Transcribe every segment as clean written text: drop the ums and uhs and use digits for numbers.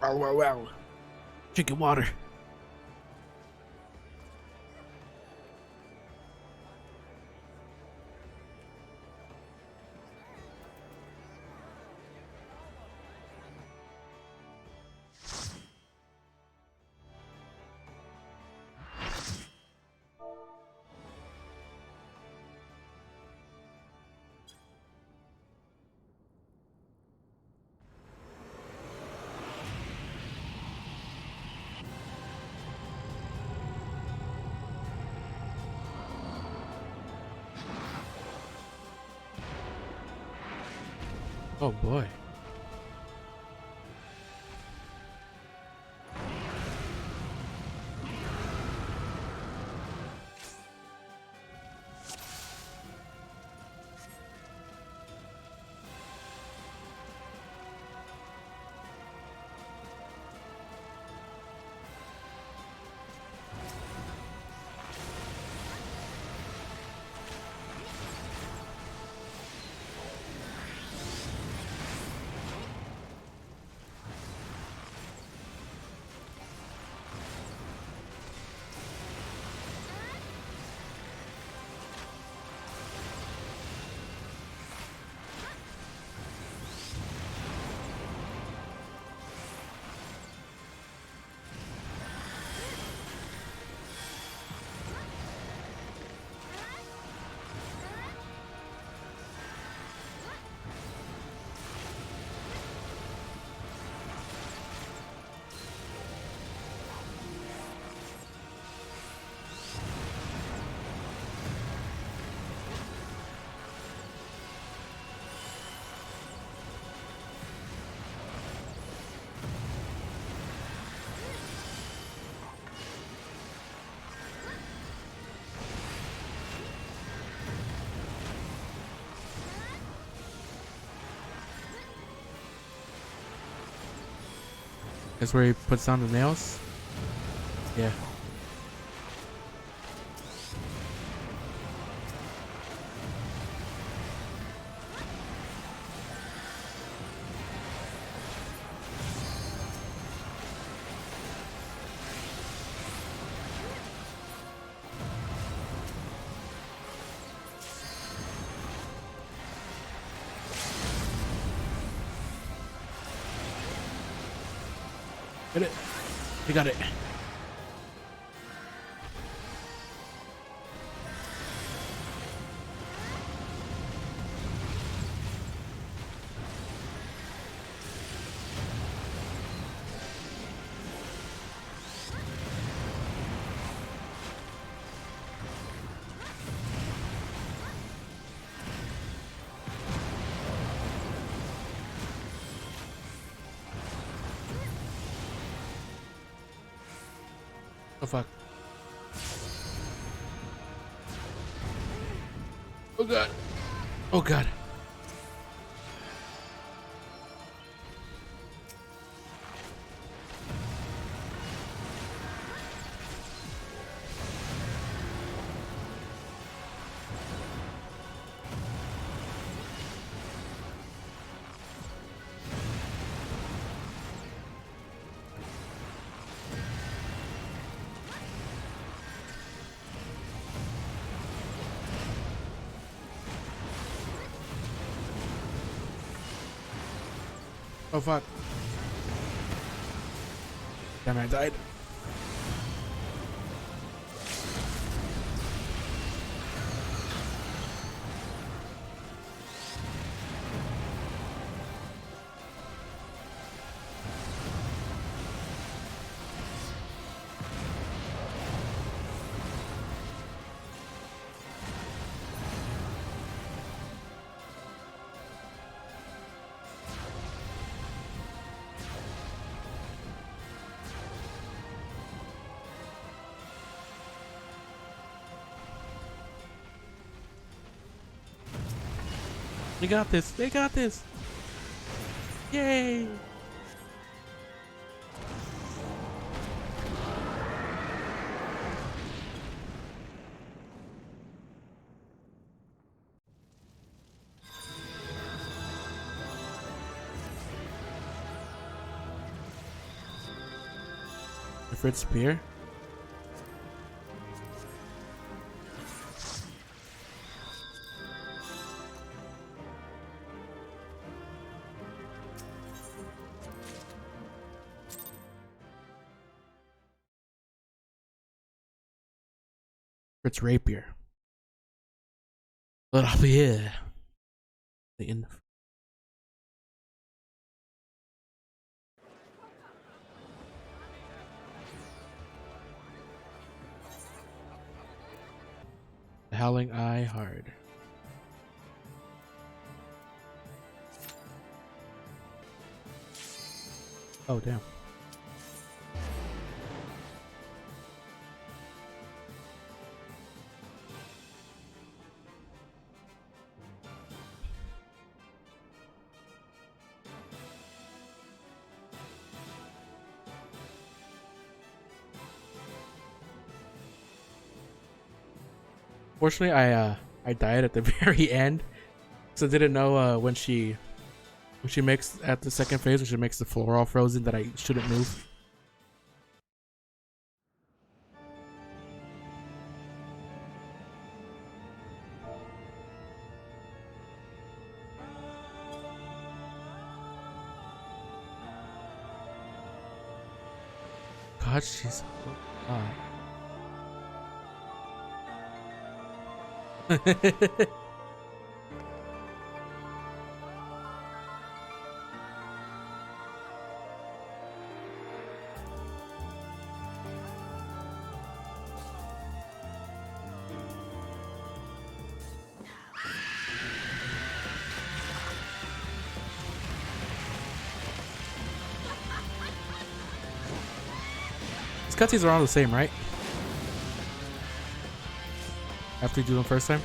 Wow, wow, wow. Drinking water. Oh boy. That's where he puts down the nails? Yeah. Get it. We got it. Oh fuck. Oh god. Oh god. Oh fuck. Damn it, I died. They got this. They got this. Yay. Ifrit spear. Ifrit's rapier. But I'll be here. The Howling Eye hard. Oh damn. Fortunately, I died at the very end, so I didn't know when she makes at the second phase when she makes the floor all frozen that I shouldn't move. God, she's hot. These cutscenes are all the same, right? After you do them first time?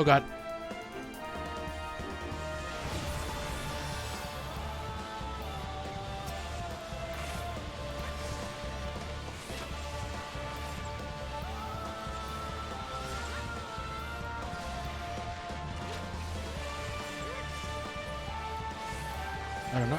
Oh god. I don't know.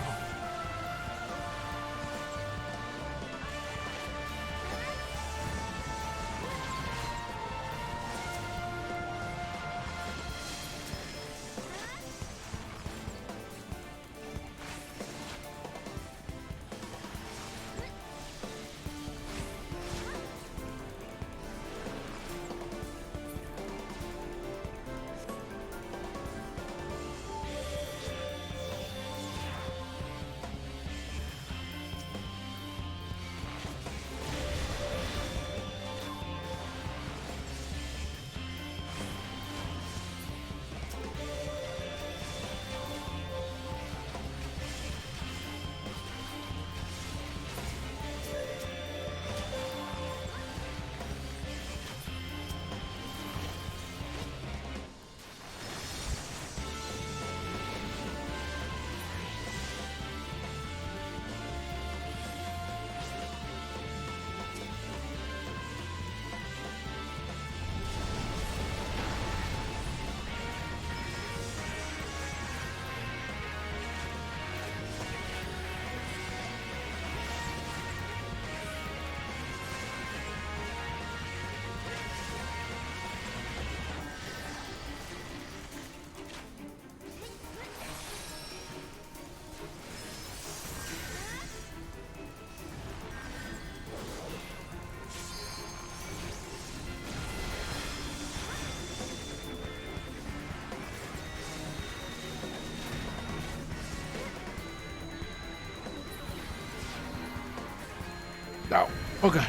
No. Oh god.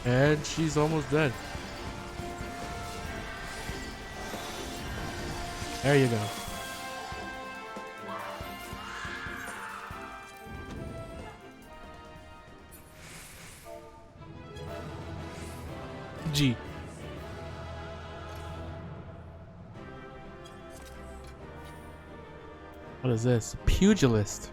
And she's almost dead. There you go. G. What is this? Pugilist.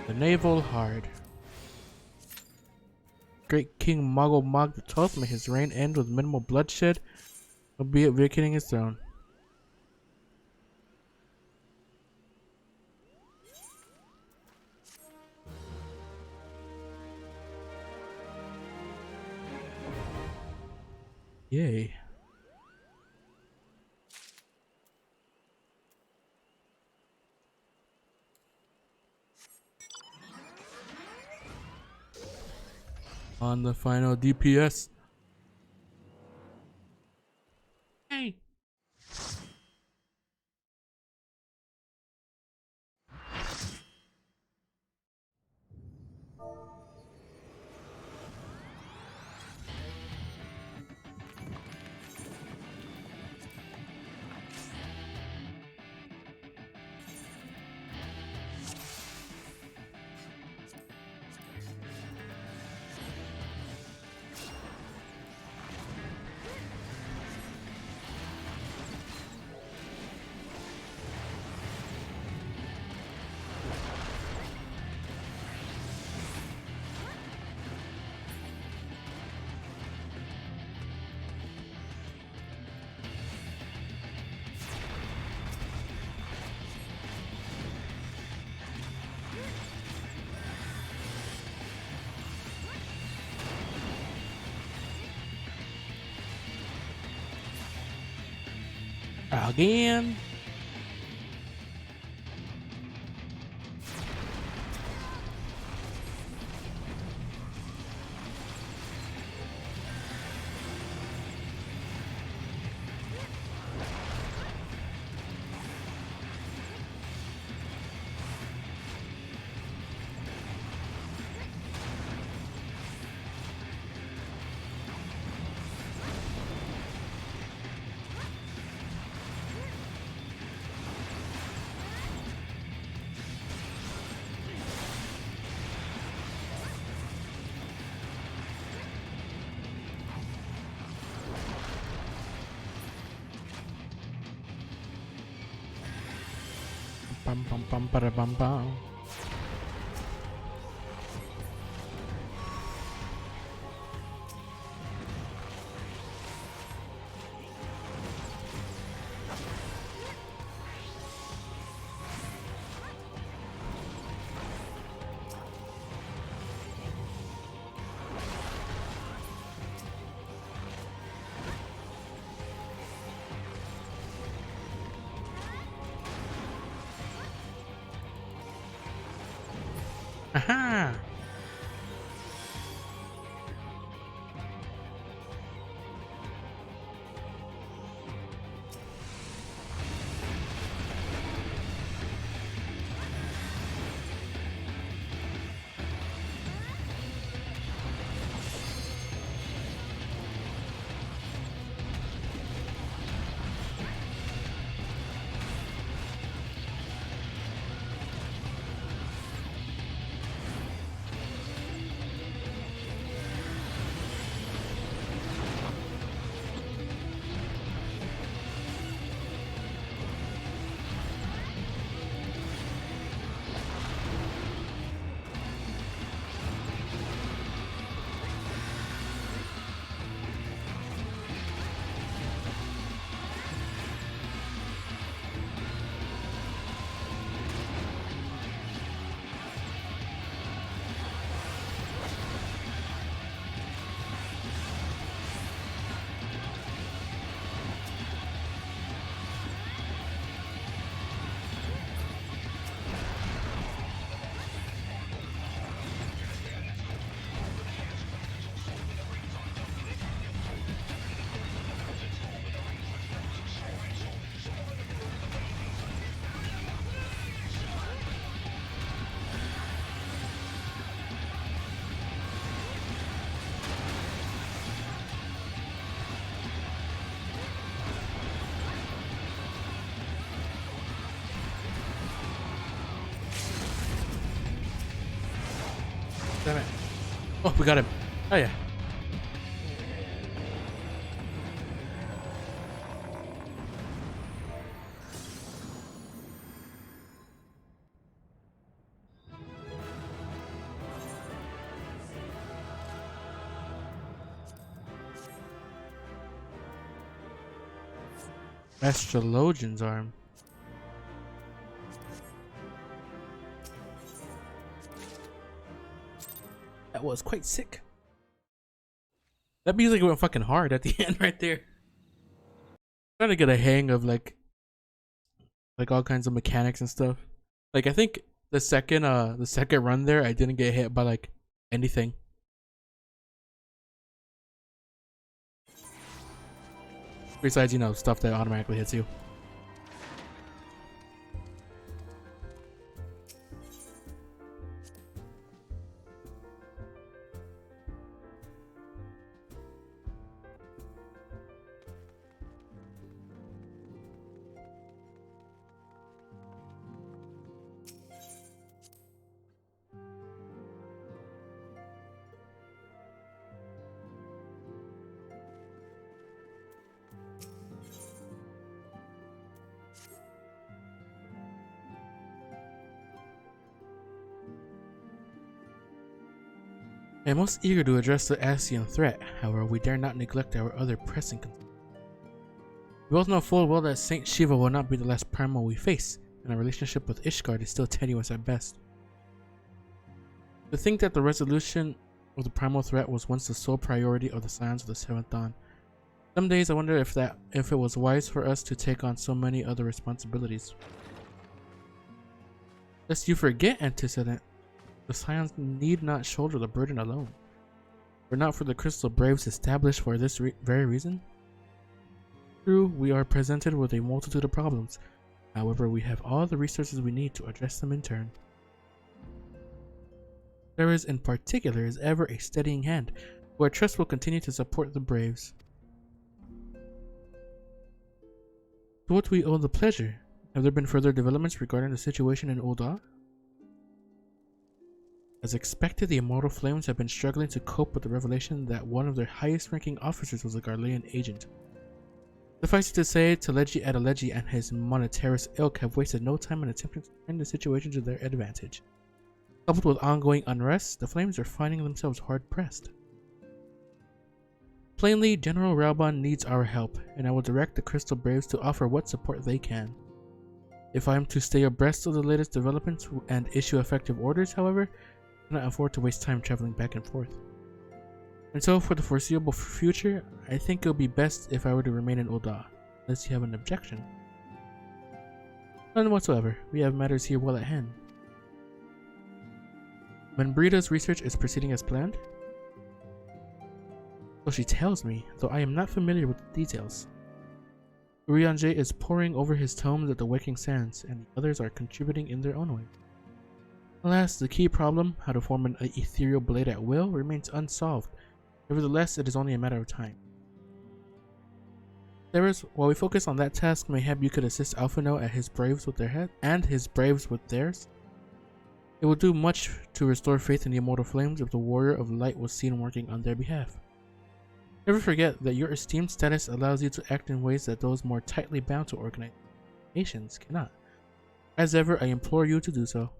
The Naval Hard. Great King Mogul Mog the 12th may his reign end with minimal bloodshed, albeit vacating his throne. Yay. On the final DPS. Hey. Again. Bum bum bum ba bum bum. Aha! Damn it. Oh, we got him. Oh yeah. Astrologian's arm. That was quite sick. That music went fucking hard at the end right there. Trying to get a hang of like all kinds of mechanics and stuff. Like I think the second run there I didn't get hit by like anything. Besides, you know, stuff that automatically hits you. I am most eager to address the Asian threat, however, we dare not neglect our other pressing concerns. We both know full well that Saint Shiva will not be the last primal we face, and our relationship with Ishgard is still tenuous at best. To think that the resolution of the primal threat was once the sole priority of the Scions of the Seventh Dawn. Some days I wonder if it was wise for us to take on so many other responsibilities. Lest you forget, Antecedent, the Scions need not shoulder the burden alone. Were not for the Crystal Braves established for this very reason? True, we are presented with a multitude of problems. However, we have all the resources we need to address them in turn. There is, in particular, is ever a steadying hand, who I trust will continue to support the Braves. To what we owe the pleasure? Have there been further developments regarding the situation in Ul'dah? As expected, the Immortal Flames have been struggling to cope with the revelation that one of their highest-ranking officers was a Garlean agent. Suffice it to say, Teleji Adeleji and his monetarist ilk have wasted no time in attempting to turn the situation to their advantage. Coupled with ongoing unrest, the Flames are finding themselves hard-pressed. Plainly, General Raubon needs our help, and I will direct the Crystal Braves to offer what support they can. If I am to stay abreast of the latest developments and issue effective orders, however, I cannot afford to waste time traveling back and forth. And so, for the foreseeable future, I think it would be best if I were to remain in Ul'dah, unless you have an objection. None whatsoever. We have matters here well at hand. Menbrida's research is proceeding as planned? So she tells me, though I am not familiar with the details. Urianger is poring over his tomes at the Waking Sands, and the others are contributing in their own way. Alas, the key problem, how to form an ethereal blade at will, remains unsolved. Nevertheless, it is only a matter of time. While we focus on that task, mayhap you could assist Alphino at his braves with theirs. It will do much to restore faith in the Immortal Flames if the Warrior of Light was seen working on their behalf. Never forget that your esteemed status allows you to act in ways that those more tightly bound to organizations cannot. As ever, I implore you to do so.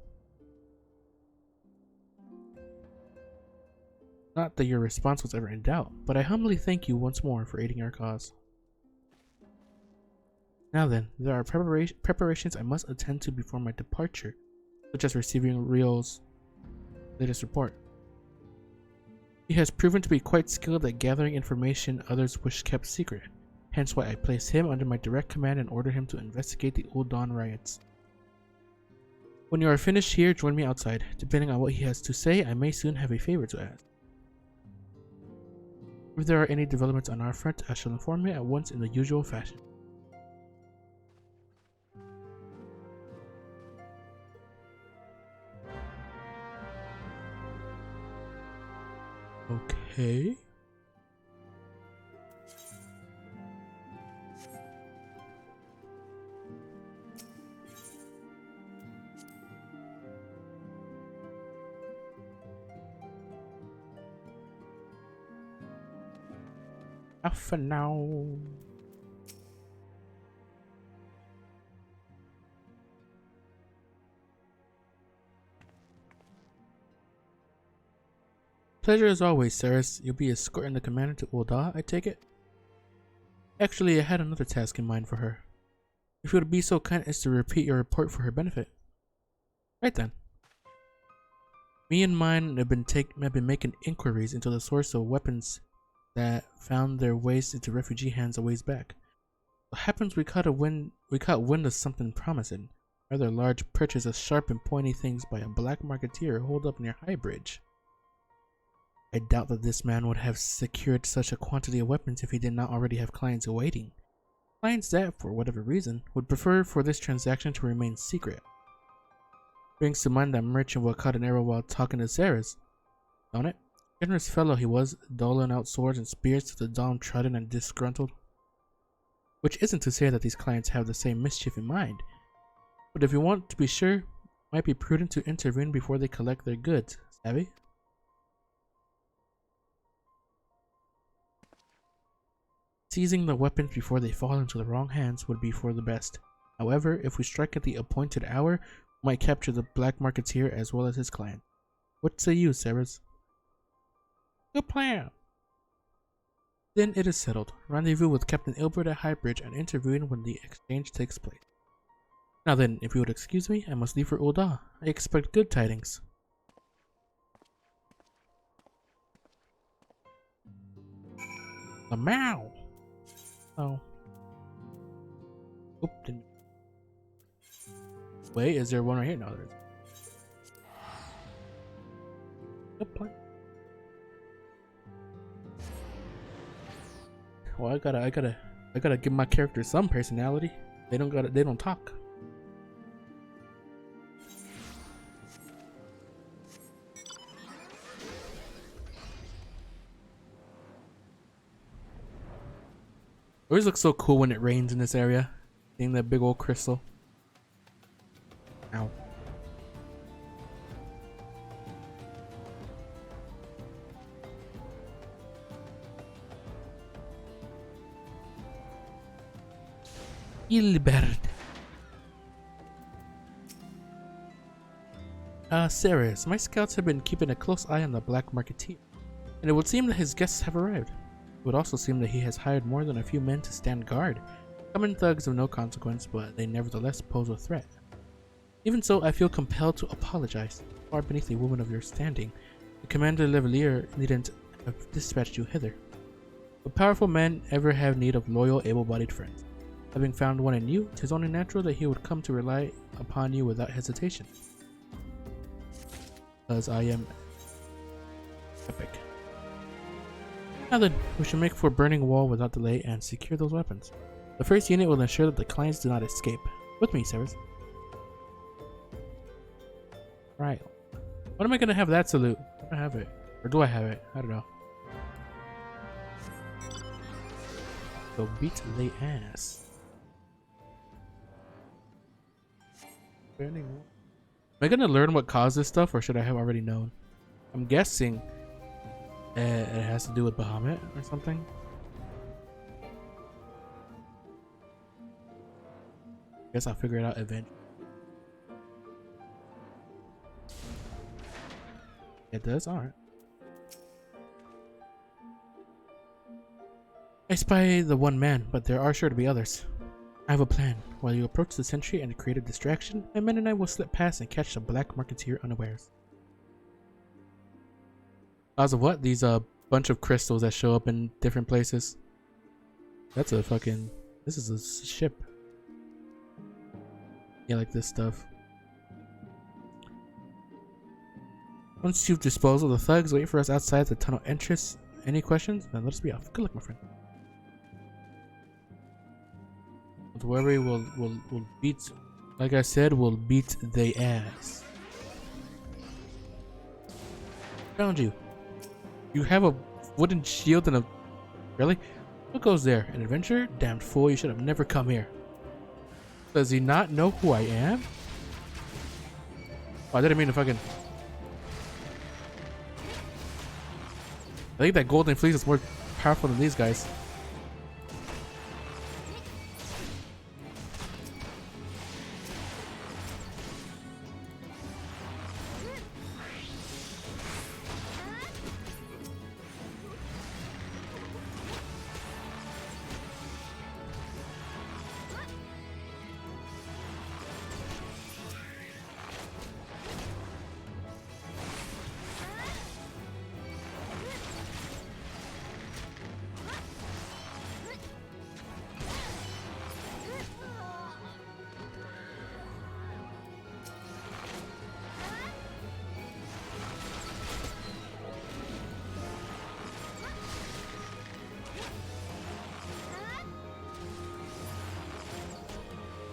Not that your response was ever in doubt, but I humbly thank you once more for aiding our cause. Now then, there are preparations I must attend to before my departure, such as receiving Rio's latest report. He has proven to be quite skilled at gathering information others wish kept secret, hence why I place him under my direct command and order him to investigate the Ul'dah riots. When you are finished here, join me outside. Depending on what he has to say, I may soon have a favor to ask. If there are any developments on our front, I shall inform you at once in the usual fashion. Okay. Alpha now. Pleasure as always, Ceres. You'll be escorting the commander to Ul'dah, I take it? Actually, I had another task in mind for her. If you would be so kind as to repeat your report for her benefit. Right then. Me and mine have been making inquiries into the source of weapons that found their ways into refugee hands a ways back. What happens we caught wind of something promising. Rather large purchase of sharp and pointy things by a black marketeer holed up near High Bridge. I doubt that this man would have secured such a quantity of weapons if he did not already have clients awaiting. Clients that, for whatever reason, would prefer for this transaction to remain secret. Brings to mind that merchant who caught an arrow while talking to Ceres, don't it? Generous fellow he was, doling out swords and spears to the downtrodden and disgruntled. Which isn't to say that these clients have the same mischief in mind, but if you want to be sure, it might be prudent to intervene before they collect their goods, savvy? Seizing the weapons before they fall into the wrong hands would be for the best. However, if we strike at the appointed hour, we might capture the black marketeer as well as his client. What say you, Ceres? Good plan. Then it is settled. Rendezvous with Captain Ilbert at High Bridge and intervene when the exchange takes place. Now then, if you would excuse me, I must leave for Ul'dah. I expect good tidings. Meow. Oh. Oop, didn't. Wait, is there one right here? No, there is. Good plan. Well, I gotta give my character some personality. They don't talk. It always looks so cool when it rains in this area. Seeing that big old crystal. Ow. Ilbert. Ceres, my scouts have been keeping a close eye on the black marketeer, and it would seem that his guests have arrived. It would also seem that he has hired more than a few men to stand guard. Common thugs of no consequence, but they nevertheless pose a threat. Even so, I feel compelled to apologize. Far beneath a woman of your standing, the Commander Levelier needn't have dispatched you hither. But powerful men ever have need of loyal, able-bodied friends. Having found one in you, 'tis only natural that he would come to rely upon you without hesitation. Because I am epic. Now then, we should make for Burning Wall without delay and secure those weapons. The first unit will ensure that the clients do not escape. With me, Ceres. Right. When am I gonna have that salute? I don't have it. Or do I have it? I don't know. So beat the ass. Burning Wall. Am I gonna learn what caused this stuff, or should I have already known? I'm guessing it has to do with Bahamut or something. Guess I'll figure it out eventually. It does? Alright. I spy the one man, but there are sure to be others. I have a plan. While you approach the sentry and create a distraction, my men and I will slip past and catch the black marketeer unawares. Cause of what? These bunch of crystals that show up in different places. That's a fucking... This is a ship. Yeah, like this stuff. Once you've disposed of the thugs, wait for us outside the tunnel entrance. Any questions? Then let us be off. Good luck, my friend. Don't worry, we'll beat... Like I said, we'll beat the ass. Found you. You have a wooden shield and a... Really? What goes there? An adventurer? Damned fool, you should have never come here. Does he not know who I am? Oh, I didn't mean to fucking... I think that golden fleece is more powerful than these guys.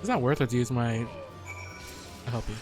not worth it to use my... I'll help you.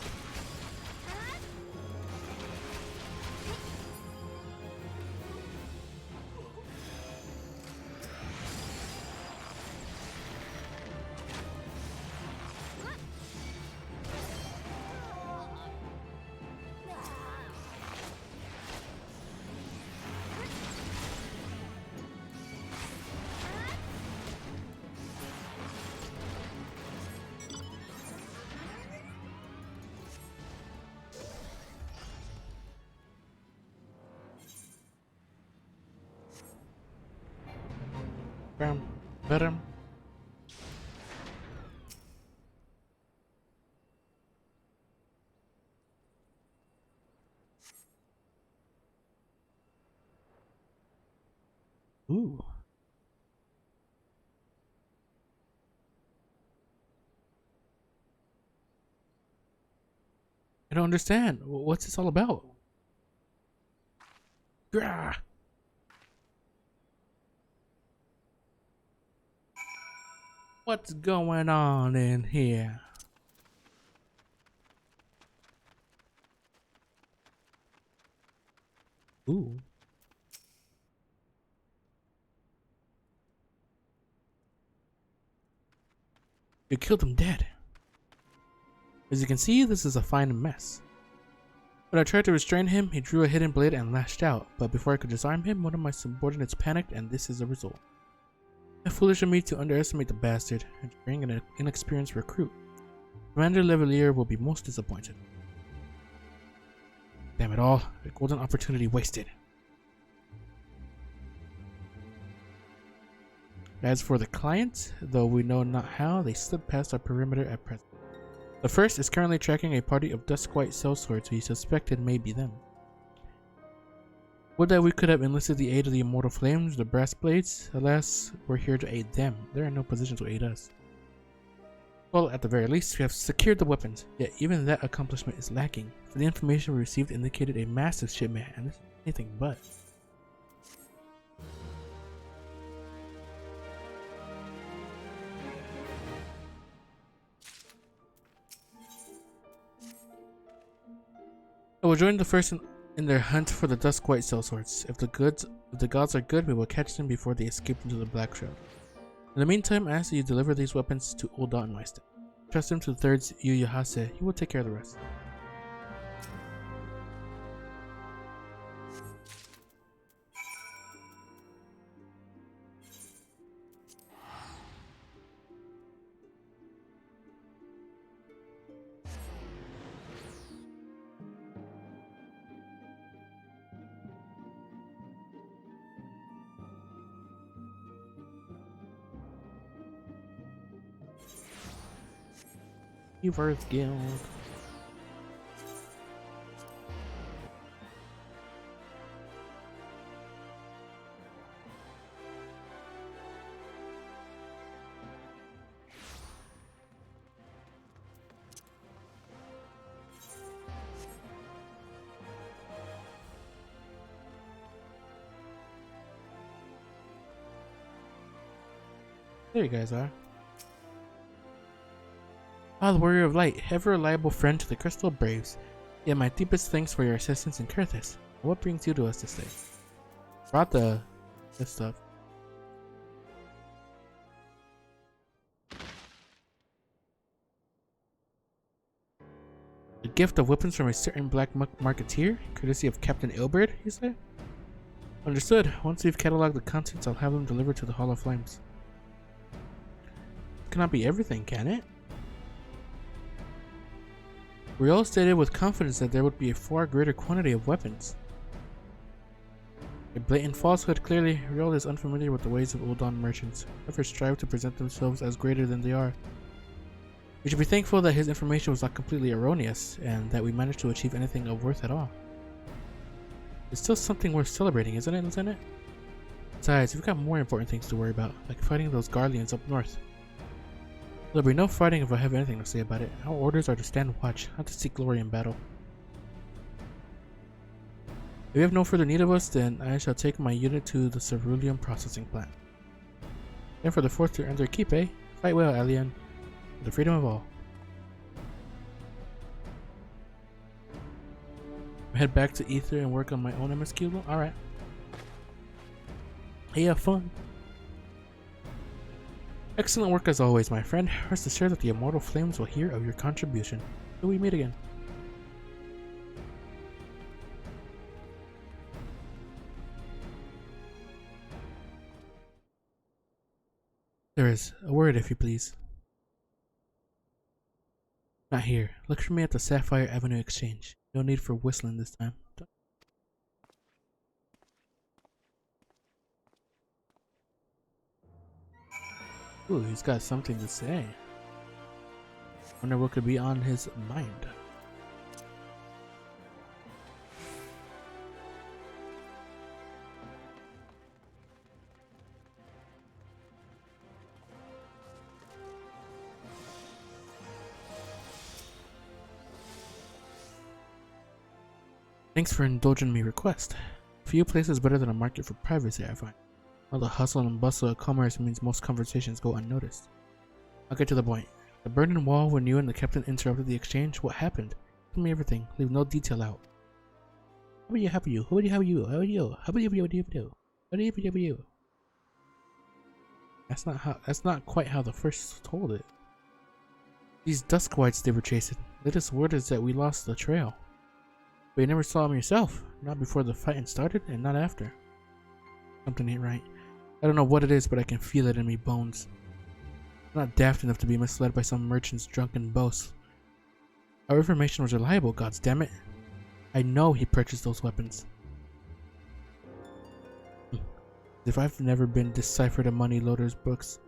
Bam. Ooh. I don't understand. What's this all about? Grah. What's going on in here? Ooh. You killed him dead. As you can see, this is a fine mess. When I tried to restrain him, he drew a hidden blade and lashed out, but before I could disarm him, one of my subordinates panicked, and this is the result. How foolish of me to underestimate the bastard and to bring an inexperienced recruit. Commander Levelier will be most disappointed. Damn it all, a golden opportunity wasted. As for the client, though we know not how, they slipped past our perimeter at present. The first is currently tracking a party of dusk-white sellswords we suspected may be them. Would that we could have enlisted the aid of the immortal flames, the brass blades. Alas, we're here to aid them. They're in no position to aid us. Well, at the very least, we have secured the weapons, yet even that accomplishment is lacking, for the information we received indicated a massive shipment, and this is anything but. I will join the first in their hunt for the dusk-white sellswords. If the gods are good, we will catch them before they escape into the Black Shroud. In the meantime, I ask that you deliver these weapons to Old Daunmeister. Trust him to the Third's Yu Yahase. He will take care of the rest. Reverse Guild. There you guys are. Ah, the Warrior of Light, ever reliable friend to the Crystal Braves. Yet my deepest thanks for your assistance in Kurthis. What brings you to us this day? Brought this stuff. A gift of weapons from a certain black marketeer, courtesy of Captain Ilberd, you say? Understood. Once we've cataloged the contents, I'll have them delivered to the Hall of Flames. It cannot be everything, can it? We all stated with confidence that there would be a far greater quantity of weapons. A blatant falsehood. Clearly, Riel is unfamiliar with the ways of Uldan merchants, who ever strive to present themselves as greater than they are. We should be thankful that his information was not completely erroneous, and that we managed to achieve anything of worth at all. It's still something worth celebrating, isn't it, Lieutenant? Besides, we've got more important things to worry about, like fighting those Guardians up north. There'll be no fighting if I have anything to say about it. Our orders are to stand watch, not to seek glory in battle. If you have no further need of us, then I shall take my unit to the ceruleum processing plant. And for the fourth to earn their keep, eh? Fight well, Alien. The freedom of all. Head back to Ether and work on my own MS Cube. Alright. Hey, have fun. Excellent work as always, my friend. Rest assured that the immortal flames will hear of your contribution. Till we meet again. There is a word, if you please. Not here. Look for me at the Sapphire Avenue Exchange. No need for whistling this time. Ooh, he's got something to say. Wonder what could be on his mind. Thanks for indulging me request. Few places better than a market for privacy, I find. All the hustle and bustle of commerce means most conversations go unnoticed. I'll get to the point. The burning wall when you and the captain interrupted the exchange, what happened? Tell me everything, leave no detail out. How about you, how about you, how about you, how about you, how about you, how about you, how about you, how about you? That's not quite how the first told it. These dusk whites they were chasing, latest word is that we lost the trail. But you never saw them yourself, not before the fighting started and not after. Something ain't right. I don't know what it is, but I can feel it in me bones. I'm not daft enough to be misled by some merchant's drunken boast. Our information was reliable, goddammit. I know he purchased those weapons. As if I've never been deciphered a money loader's books.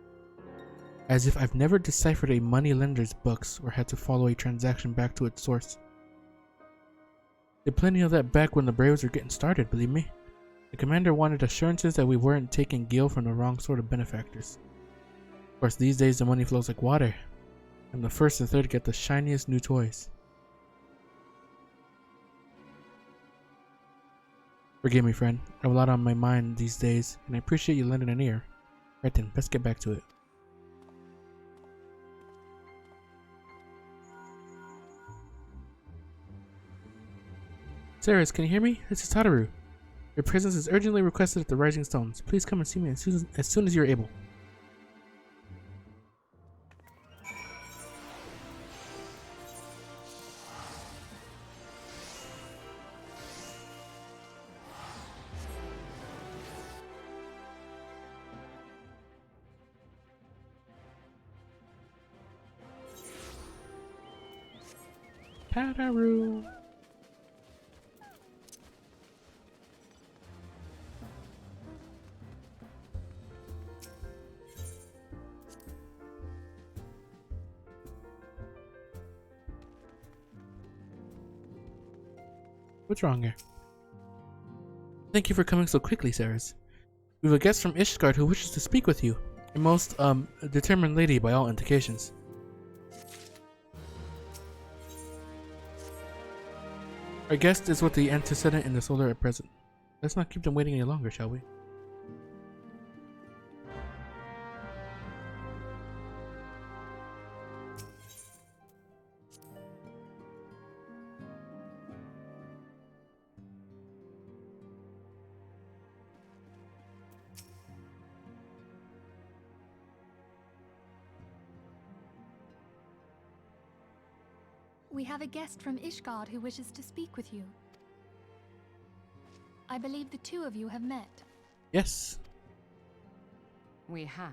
As if I've never deciphered a money lender's books or had to follow a transaction back to its source. Did plenty of that back when the Braves were getting started, believe me. The commander wanted assurances that we weren't taking gil from the wrong sort of benefactors. Of course, these days the money flows like water, and the first and third get the shiniest new toys. Forgive me, friend. I have a lot on my mind these days, and I appreciate you lending an ear. Right then, let's get back to it. Ceres, can you hear me? This is Tataru. Your presence is urgently requested at the Rising Stones. Please come and see me as soon as you're able. Tataru. What's wrong here? Thank you for coming so quickly, Ceres. We have a guest from Ishgard who wishes to speak with you. A most, determined lady by all indications. Our guest is with the antecedent in the solar at present. Let's not keep them waiting any longer, shall we? We have a guest from Ishgard who wishes to speak with you. I believe the two of you have met. Yes. We have.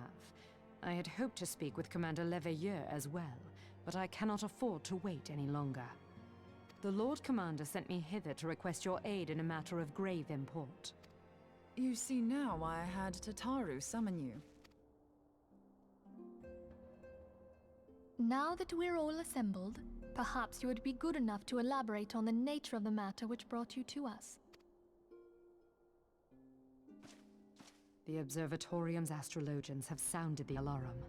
I had hoped to speak with Commander Leveilleur as well, but I cannot afford to wait any longer. The Lord Commander sent me hither to request your aid in a matter of grave import. You see now why I had Tataru summon you. Now that we're all assembled, perhaps you would be good enough to elaborate on the nature of the matter which brought you to us. The Observatorium's astrologians have sounded the alarm.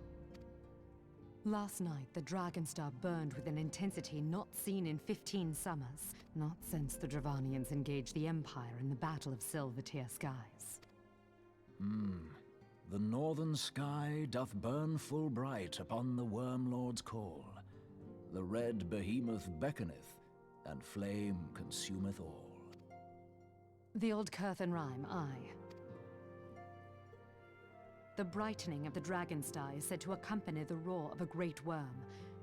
Last night, the Dragonstar burned with an intensity not seen in 15 summers, not since the Dravanians engaged the Empire in the Battle of Silvertier Skies. The northern sky doth burn full bright upon the Wormlord's call. The red behemoth beckoneth, and flame consumeth all. The old Curthan rhyme, aye. The brightening of the dragon's star is said to accompany the roar of a great worm.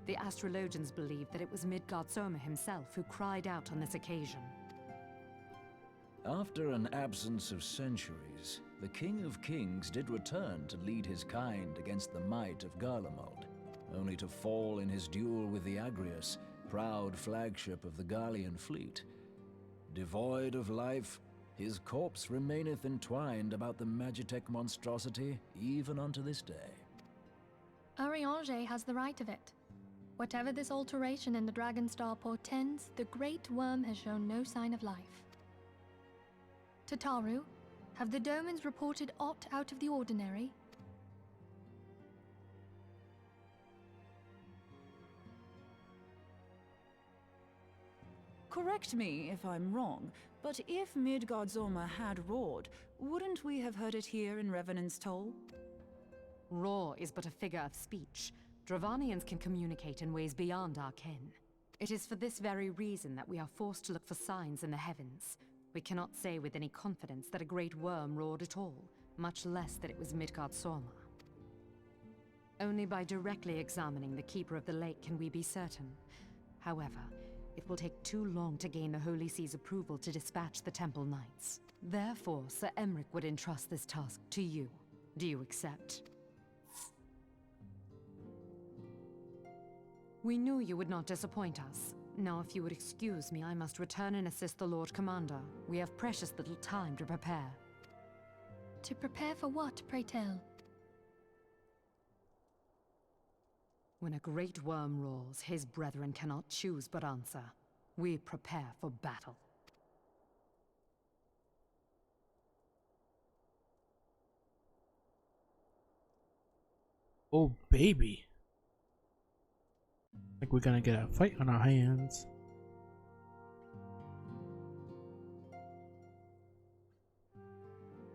The astrologians believe that it was Midgard Soma himself who cried out on this occasion. After an absence of centuries, the King of Kings did return to lead his kind against the might of Garlemald, only to fall in his duel with the Agrius, proud flagship of the Garlean fleet. Devoid of life, his corpse remaineth entwined about the Magitech monstrosity even unto this day. Ariange has the right of it. Whatever this alteration in the Dragon Star portends, the Great Worm has shown no sign of life. Tataru, have the Domans reported aught out of the ordinary? Correct me if I'm wrong, but if Midgard Zorma had roared, wouldn't we have heard it here in Revenant's Toll? Roar is but a figure of speech. Dravanians can communicate in ways beyond our ken. It is for this very reason that we are forced to look for signs in the heavens. We cannot say with any confidence that a great worm roared at all, much less that it was Midgard Sorma. Only by directly examining the Keeper of the Lake can we be certain. However, it will take too long to gain the Holy See's approval to dispatch the Temple Knights. Therefore, Sir Emric would entrust this task to you. Do you accept? We knew you would not disappoint us. Now, if you would excuse me, I must return and assist the Lord Commander. We have precious little time to prepare. To prepare for what, pray tell? When a great worm roars, his brethren cannot choose but answer. We prepare for battle. Oh, baby. Like we're gonna get a fight on our hands.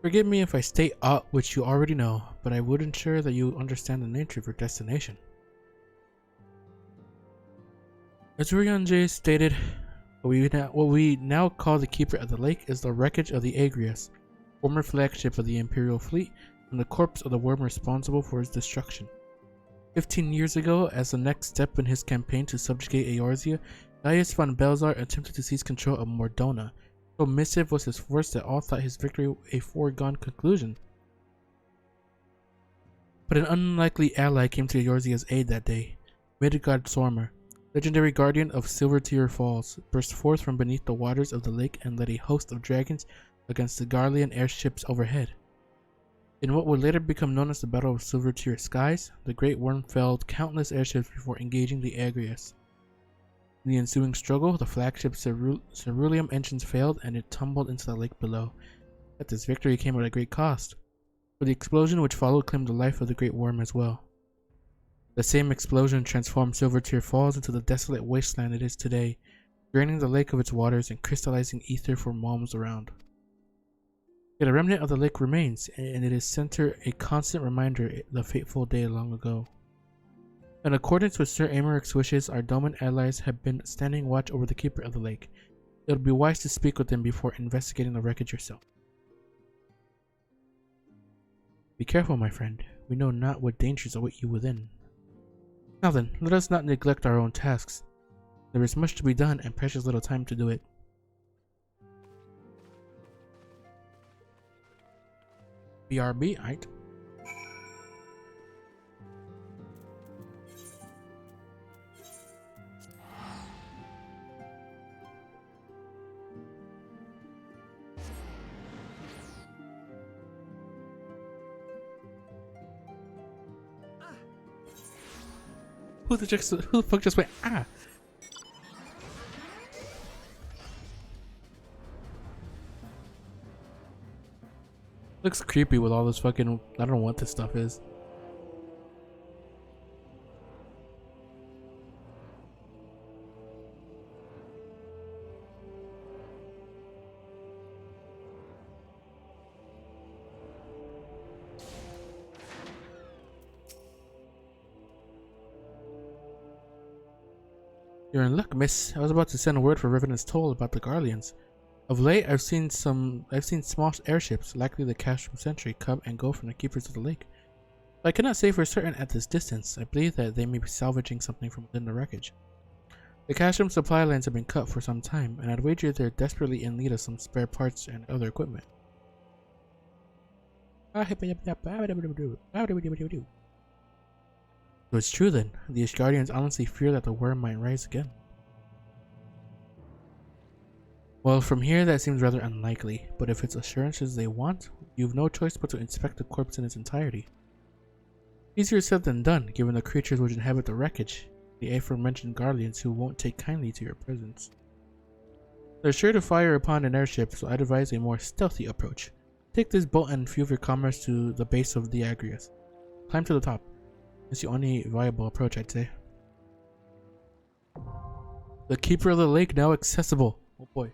Forgive me if I state aught which you already know, but I would ensure that you understand the nature of your destination. As Rianjay stated, what we now call the Keeper of the Lake is the wreckage of the Agrius, former flagship of the Imperial fleet, and the corpse of the worm responsible for its destruction. 15 years ago, as the next step in his campaign to subjugate Eorzea, Gaius von Belzar attempted to seize control of Mordona. So massive was his force that all thought his victory a foregone conclusion. But an unlikely ally came to Eorzea's aid that day. Midgard Sormer, legendary guardian of Silvertear Falls, burst forth from beneath the waters of the lake and led a host of dragons against the Garlean airships overhead. In what would later become known as the Battle of Silvertear Skies, the Great Worm felled countless airships before engaging the Agrius. In the ensuing struggle, the flagship's ceruleum engines failed and it tumbled into the lake below. Yet this victory came at a great cost, for the explosion which followed claimed the life of the Great Worm as well. The same explosion transformed Silvertear Falls into the desolate wasteland it is today, draining the lake of its waters and crystallizing ether for realms around. Yet a remnant of the lake remains, and it is center a constant reminder of the fateful day long ago. In accordance with Sir Amaric's wishes, our Doman allies have been standing watch over the Keeper of the Lake. It would be wise to speak with them before investigating the wreckage yourself. Be careful, my friend. We know not what dangers await you within. Now then, let us not neglect our own tasks. There is much to be done and precious little time to do it. BRB, aight. Who the fuck just went ah? Looks creepy with all this fucking, I don't know what this stuff is. You're in luck, miss. I was about to send word for Rivenant's Toll about the Garleans. Of late, I've seen small airships, likely the Castrum Sentry, come and go from the Keepers of the Lake. I cannot say for certain at this distance. I believe that they may be salvaging something from within the wreckage. The Castrum supply lines have been cut for some time, and I'd wager they're desperately in need of some spare parts and other equipment. So it's true then. The Ishgardians honestly fear that the worm might rise again. Well, from here that seems rather unlikely, but if it's assurances they want, you've no choice but to inspect the corpse in its entirety. Easier said than done, given the creatures which inhabit the wreckage, the aforementioned Garleans who won't take kindly to your presence. They're sure to fire upon an airship, so I'd advise a more stealthy approach. Take this boat and a few of your comrades to the base of the Agrius. Climb to the top. It's the only viable approach, I'd say. The Keeper of the Lake now accessible. Oh boy.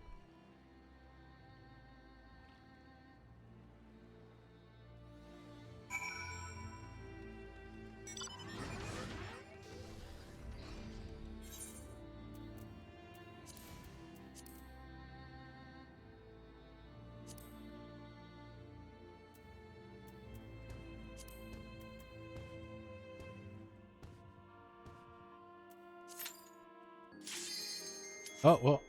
Oh, well.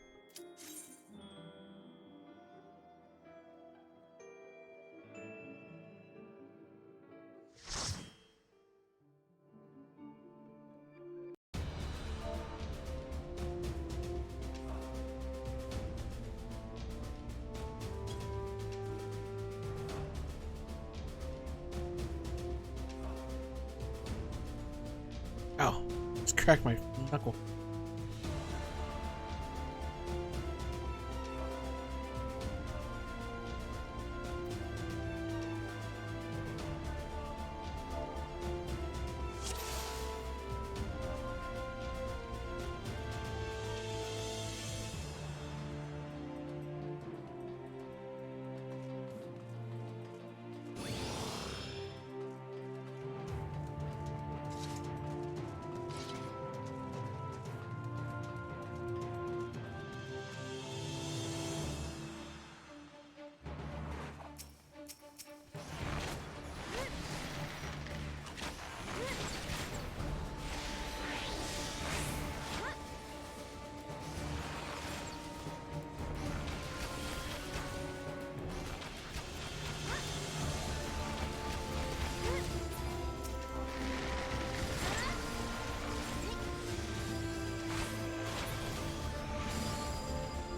Ow. Just cracked my knuckle.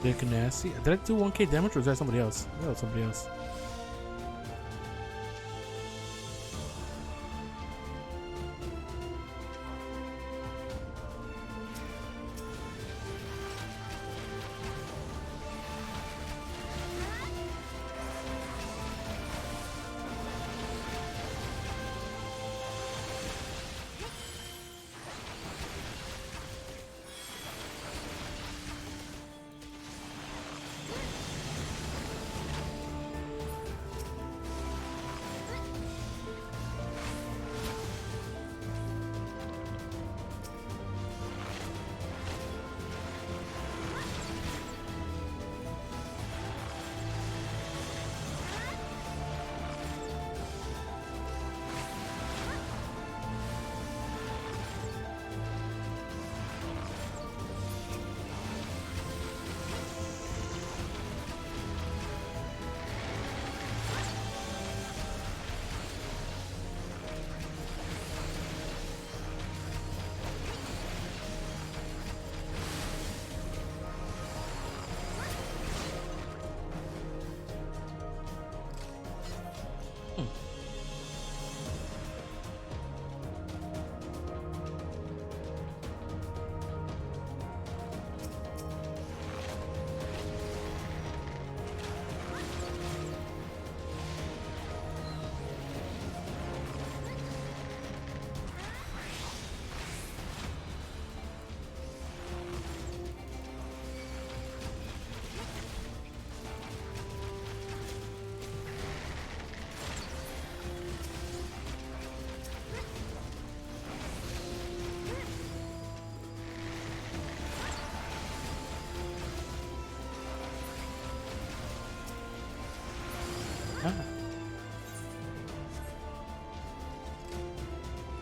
Dick nasty. Did I do 1k damage or was that somebody else? That was somebody else.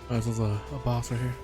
Oh, this is a boss right here.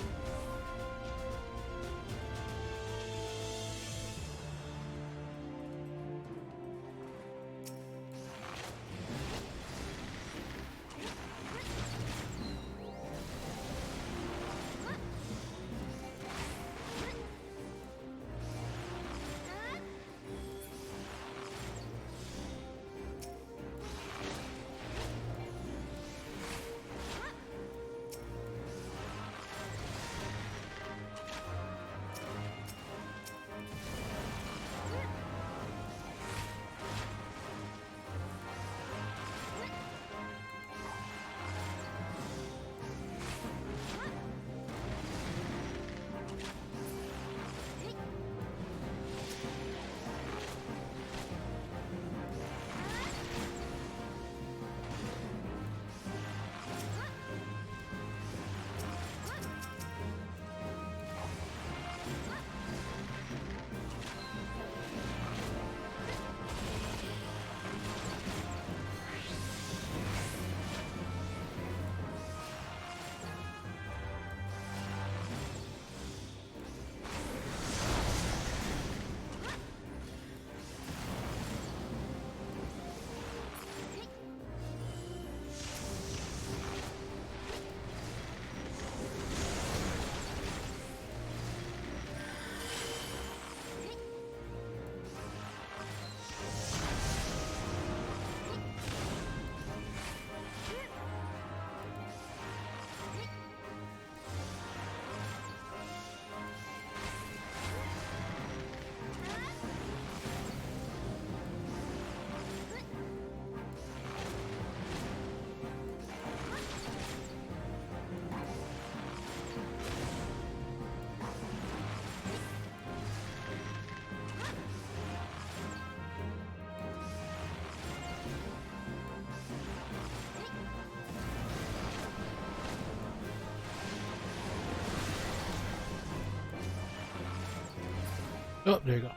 Oh, there you go.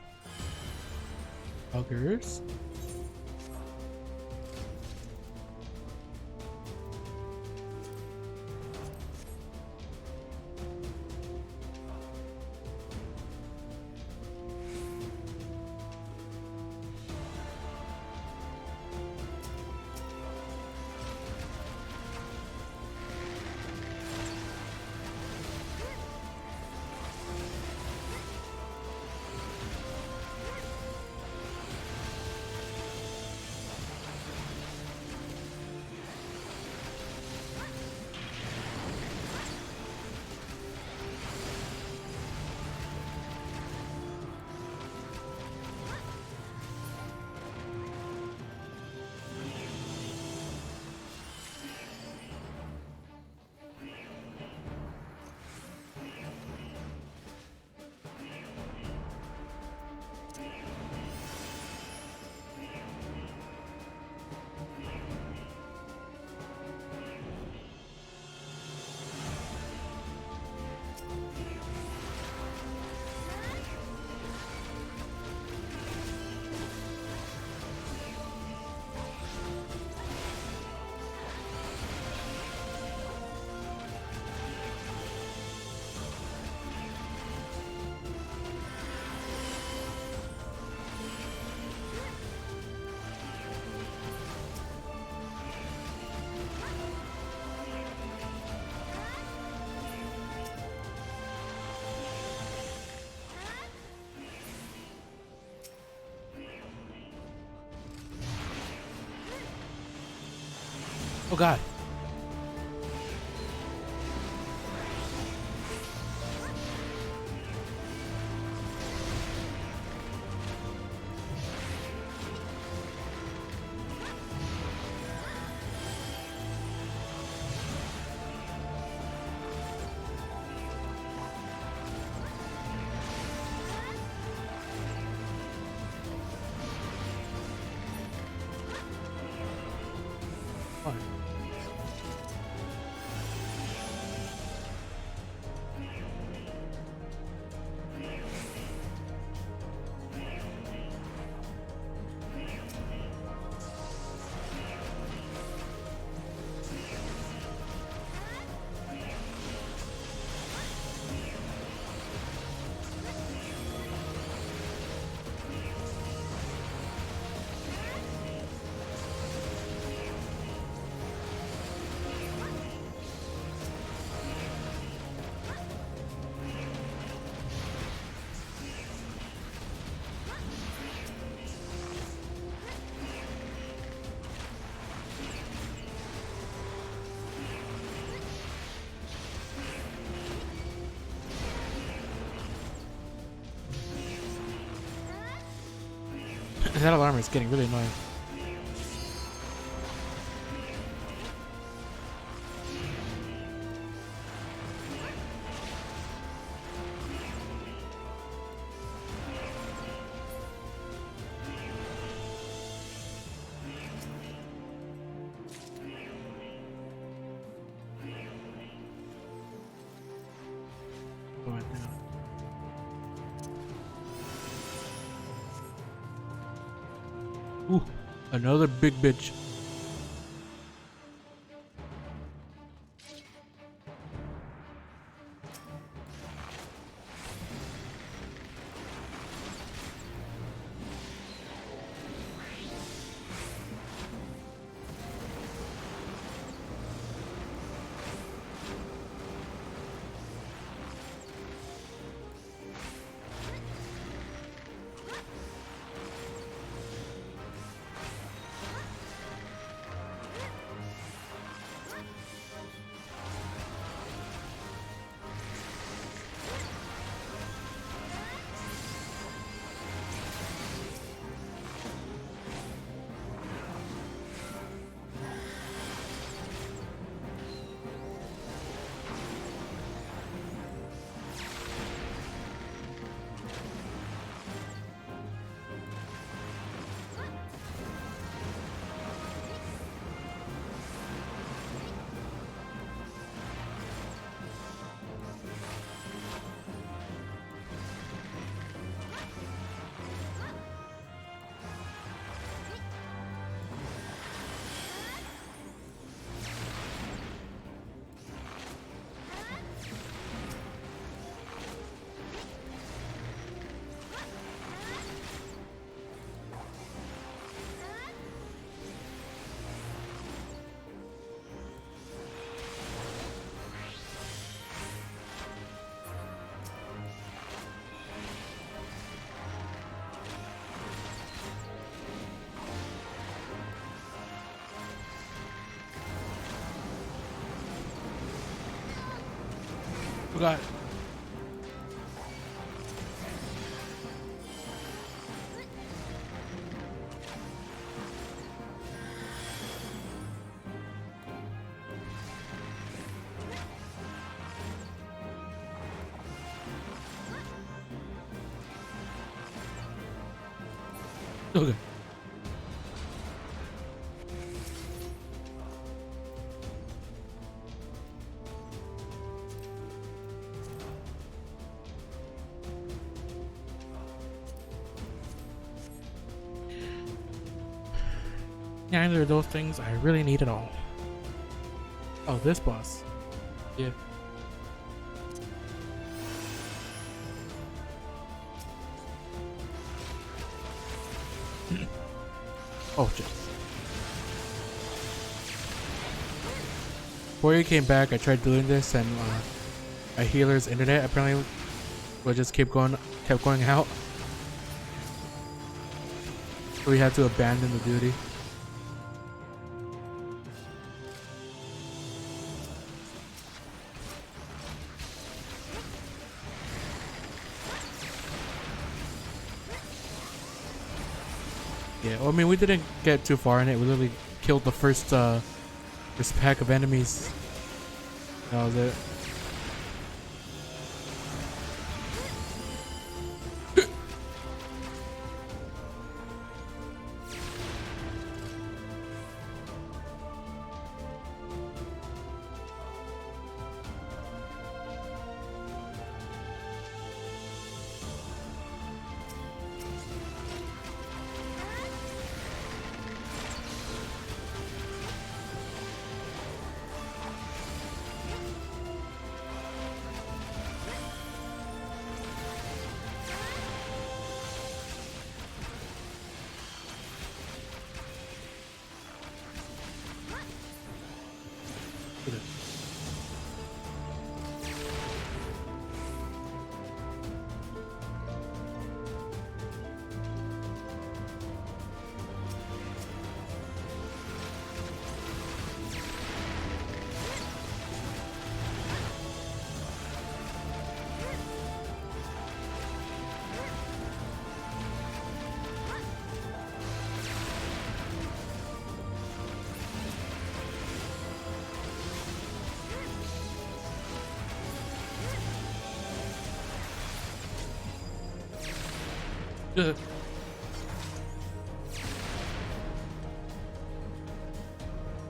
Augers. Oh god. Fine. That alarm is getting really annoying. Going down. Ooh, another big bitch. Forgot. Okay. Neither of those things I really need at all. Oh, this boss. Yeah. Oh, shit. Before you came back, I tried doing this, and my healer's internet apparently would just kept going out. So we had to abandon the duty. Yeah, well, I mean, we didn't get too far in it. We literally killed the first pack of enemies. That was it.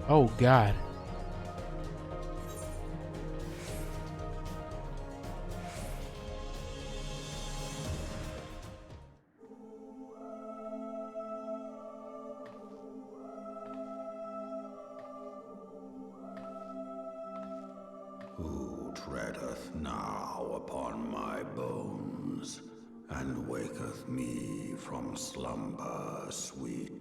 Oh God. Who treadeth now upon my bones, and waketh me from slumber sweet?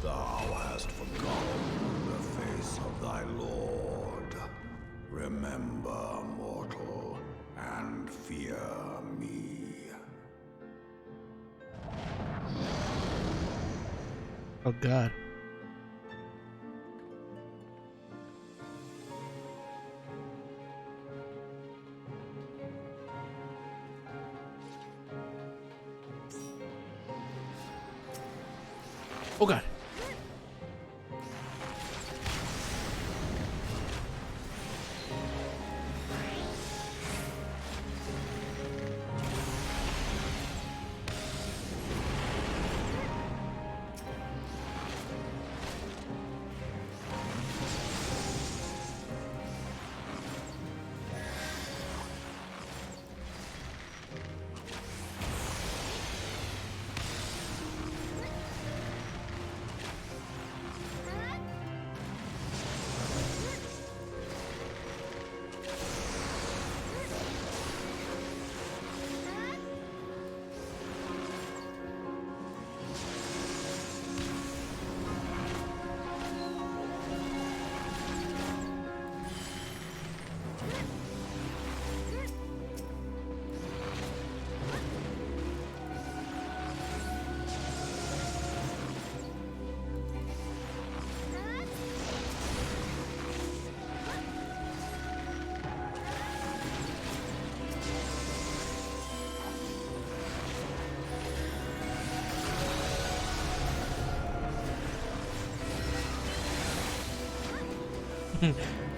Thou hast forgotten the face of thy Lord. Remember, mortal, and fear me. Oh God. Oh God.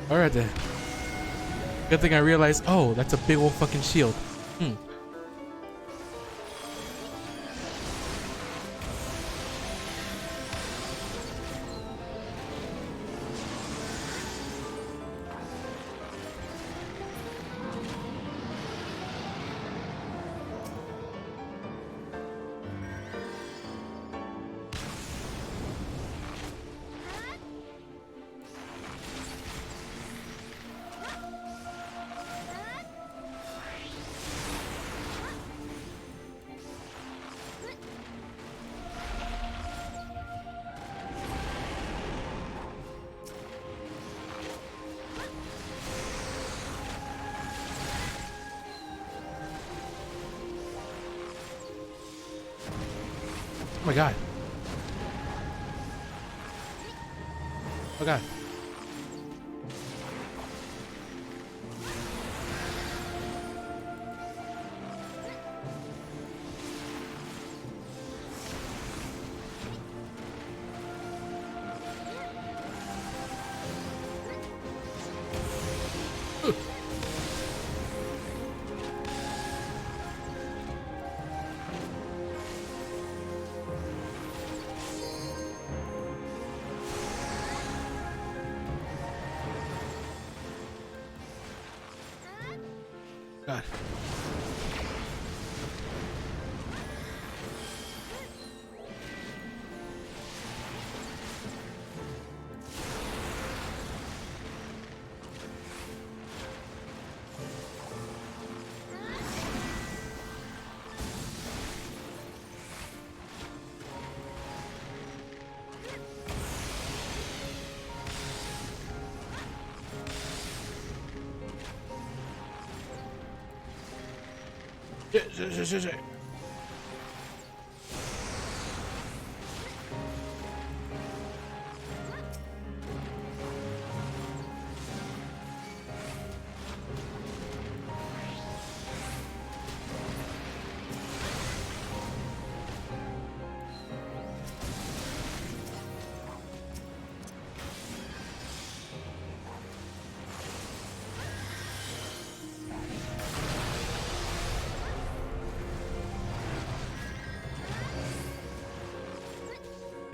All right then. Good thing I realized. Oh, that's a big old fucking shield. Oh my God. Oh God. God. Shit.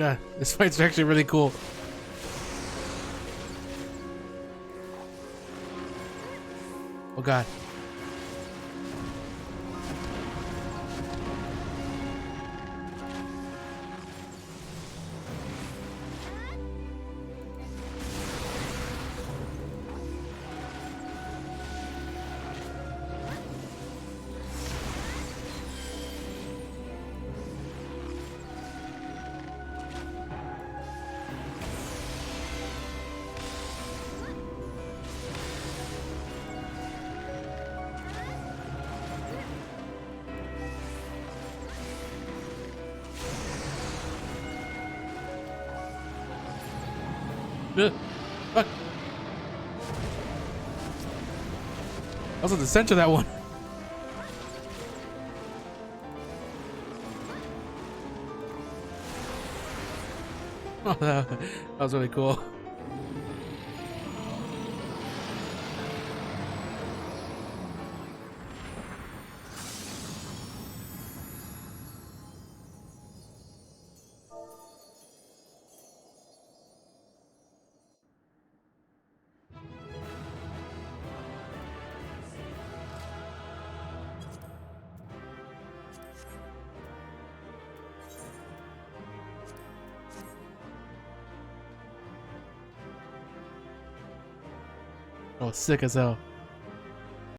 God, this fight's actually really cool. Oh God. Fuck. I was at the center of that one. Oh, that was really cool. Oh, sick as hell.